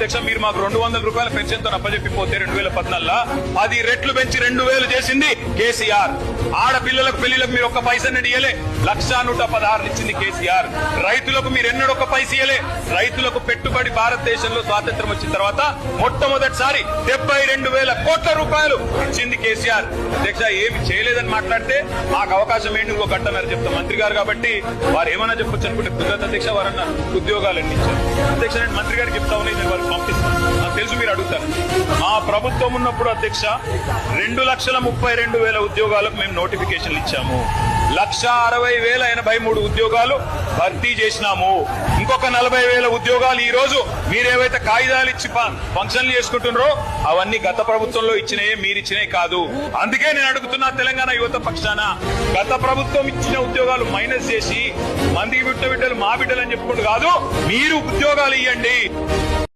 అధ్యక్ష మీరు మాకు 200 రూపాయల పెన్షన్ తో అప్పచెప్పిపోతే 2014 10 రెట్లు పెంచి 2000 చేసింది కేసీఆర్. ఆడపిల్లలకు పెళ్లిలకు మీరు ఒక్క పైసా ఇయ్యలే, 1,116 ఇచ్చింది కేసీఆర్. రైతులకు మీరు ఎన్నడూ ఒక్క పైసా ఇయ్యలే. రైతులకు పెట్టుబడి భారతదేశంలో స్వాతంత్రం వచ్చిన తర్వాత మొట్టమొదటిసారి 72,000 కోట్ల రూపాయలు ఇచ్చింది కేసీఆర్. అధ్యక్ష ఏమి చేయలేదని మాట్లాడితే మాకు అవకాశం ఏంటి ఇంకో గంటన్నర చెప్తాం. మంత్రి గారు కాబట్టి వారు ఏమైనా చెప్పొచ్చు అనుకుంటే కుదరదు అధ్యక్ష. వారన్న ఉద్యోగాలన్నీ ఇచ్చారు అధ్యక్ష. నేను మంత్రి గారికి చెప్తా ఉన్నాయి, నేను వారికి పంపిస్తాను. నాకు తెలుసు మీరు అడుగుతారు. మా ప్రభుత్వం ఉన్నప్పుడు అధ్యక్ష 2,32,000 ఉద్యోగాలకు మేము నోటిఫికేషన్లు ఇచ్చాము. 1,60,083 ఉద్యోగాలు భర్తీ చేసినాము. ఇంకొక 40,000 ఉద్యోగాలు ఈ రోజు మీరేవైతే కాగితాలు ఇచ్చి ఫంక్షన్లు చేసుకుంటున్నారో అవన్నీ గత ప్రభుత్వంలో ఇచ్చినాయే, మీరిచ్చినాయి కాదు. అందుకే నేను అడుగుతున్నా తెలంగాణ యువత పక్షాన, గత ప్రభుత్వం ఇచ్చిన ఉద్యోగాలు మైనస్ చేసి మందికి బిడ్డలు మా బిడ్డలు అని చెప్పుకుంటూ కాదు, మీరు ఉద్యోగాలు ఇవ్వండి.